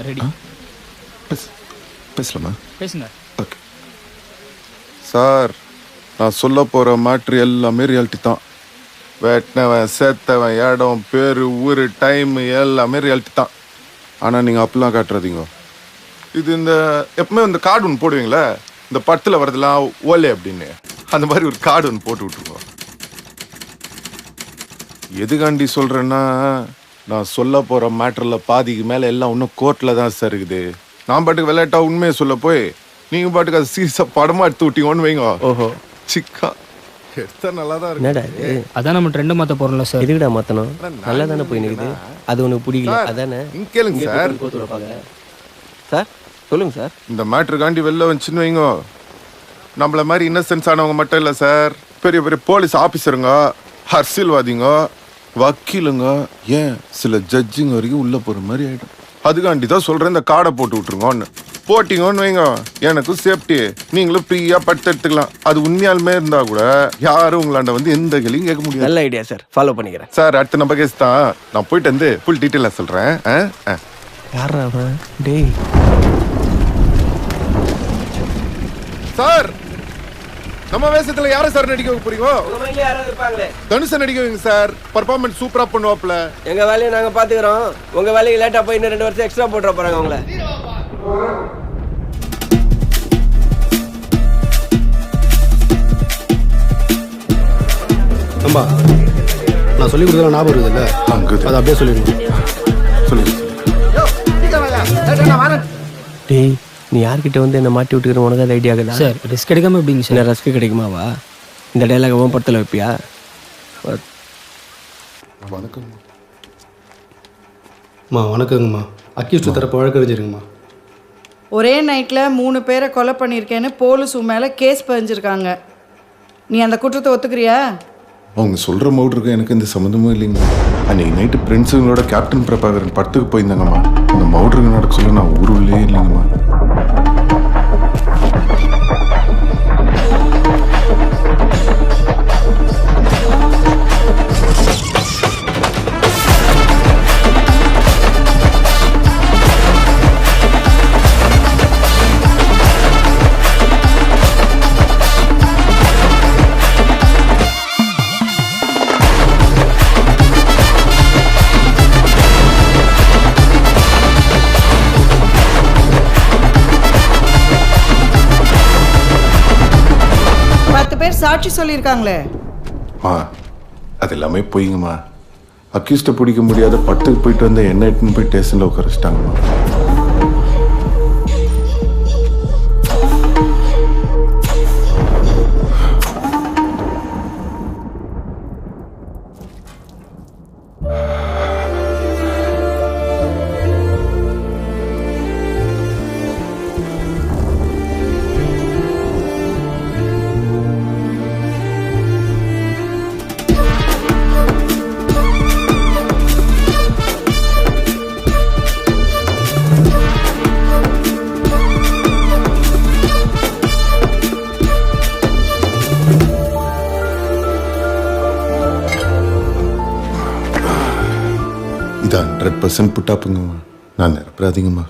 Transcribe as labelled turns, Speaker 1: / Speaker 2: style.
Speaker 1: Ready.
Speaker 2: பேசலாமா?
Speaker 1: பேசுங்க.
Speaker 2: Okay sir, நான் சொல்ல போகிற மேட்ரு எல்லாமே ரியாலிட்டி தான். வெட்டினவன் சேர்த்தவன் இடம் பேர் ஊர் டைம் எல்லாமே ரியாலிட்டி தான். ஆனால் நீங்கள் அப்படிலாம் காட்டுறதீங்க. இது இந்த எப்பவுமே இந்த கார்டு ஒன்று போடுவீங்களே, இந்த படத்தில் வரதெல்லாம் ஓலே அப்படின்னு, அந்த மாதிரி ஒரு கார்டு ஒன்று போட்டு விட்ருங்க. எதுக்காண்டி சொல்கிறேன்னா, நான் சொல்ல போகிற மேட்டரில் பாதிக்கு மேலே எல்லாம் இன்னும் கோர்ட்டில் தான் சார் இருக்குது. நான் பாட்டுக்கு விளையாட்டா உண்மையை சொல்ல போய் நீங்கள் பாட்டுக்கு அது சீரியஸாக படமாக எடுத்து விட்டீங்கன்னு வைங்க.
Speaker 3: ஓஹோ,
Speaker 2: சிக்கா எடுத்தா நல்லா தான் இருக்கு.
Speaker 1: அதான் நம்ம ட்ரெண்ட் மாற்ற போகிறோம்ல சார்.
Speaker 3: எதுக்குடா மாற்றணும்? நல்லா தானே போய் நிற்குது. அது உனக்கு பிடிக்கல அதானே?
Speaker 2: கேளுங்க சார்.
Speaker 3: சார் சொல்லுங்க சார்.
Speaker 2: இந்த மேட்ருக்காண்டி வெளில வந்துச்சுன்னு வைங்க, நம்மள மாதிரி இன்னசென்ஸ் ஆனவங்க மட்டும் இல்லை சார், பெரிய பெரிய போலீஸ் ஆஃபீஸருங்க, அரசியல்வாதிங்க, வக்கீலுங்க, ஏன் சில ஜட்ஜுங்க வரைக்கும் உள்ள போற மாதிரி ஆயிடும். அதுக்காண்டி தான் சொல்றேன், இந்த கார்டை போட்டு விட்டுருங்கன்னு. போட்டிங்கன்னு வைங்க, எனக்கும் சேஃப்டி, நீங்களும் ஃப்ரீயா பட்டு எடுத்துக்கலாம். அது உண்மையாலுமே இருந்தா கூட யாரும் உங்களாண்ட வந்து எந்த கேள்வியும் கேட்க முடியாது.
Speaker 3: நல்ல ஐடியா சார், ஃபாலோ பண்ணிக்கிறேன்
Speaker 2: சார். அடுத்த நம்ம கேஸ் தான், நான் போயிட்டு வந்து ஃபுல் டீட்டெயிலாக சொல்றேன்.
Speaker 3: யாரா அவன்? டேய்
Speaker 2: சார், நம்ம வேஷத்துல யாரை சார் நடிக்க வைக்க போறீங்க? தனுஷை நடிக்க வைங்க சார், பர்ஃபார்மன்ஸ் சூப்பரா பண்ணுவாப்ல.
Speaker 3: எங்க வேலையை நாங்க பாத்துக்கிறோம், உங்க வேலைக்கு லேட்டா போய் இன்னும் 2 வருஷம் எக்ஸ்ட்ரா போட்டுற போறாங்க உங்களை.
Speaker 4: அம்மா, நான் சொல்லி கொடுத்தா ஞாபகம் இருக்குதுல்ல, அது அப்படியே சொல்லிடுங்க.
Speaker 2: சொல்லுங்க.
Speaker 3: டேய், நீ யார்கிட்ட வந்து என்ன மாட்டி விட்டுக்கிற? உனக்கு அது ஐடியா இருக்குதா?
Speaker 1: சார் ரிஸ்க் எடுக்காமல் எப்படிங்க சார்?
Speaker 3: ரஸ்க்கு கிடைக்குமாவா? இந்த டைலாக் அவன் படத்தில் வைப்பியா?
Speaker 2: வணக்கம்.
Speaker 4: அம்மா வணக்கங்கம்மா. அக்யூஸ்ட் தரப்பு வழக்கறிஞருங்கம்மா.
Speaker 5: ஒரே நைட்டில் 3 பேரை கொலை பண்ணியிருக்கேன்னு போலீஸ் மேலே கேஸ் பதிஞ்சிருக்காங்க. நீ அந்த குற்றத்தை ஒத்துக்கிறியா?
Speaker 2: அவங்க சொல்கிற மவுட்ருக்கு எனக்கு எந்த சம்மந்தமும் இல்லைங்க. அன்றைக்கி நைட்டு ஃப்ரெண்ட்ஸுங்களோட கேப்டன் பிரபாகரன் படத்துக்கு போயிருந்தாங்கம்மா. அந்த மவுட்ருக்கு நடக்க சொல்ல நான் ஊருள்ளே இல்லைங்கம்மா.
Speaker 5: சாட்சி சொல்லியிருக்காங்களே.
Speaker 2: அது எல்லாமே போயிங்கம்மா. அக்யூஸ்டை பிடிக்க முடியாத பட்டுக்கு போயிட்டு வந்த என்ன எட்டுன்னு போய் ஸ்டேஷனில் உட்காரிச்சிட்டாங்கம்மா. இது 100% புட்டாப்புங்கம்மா. நான் நிரப்பராதிங்கம்மா.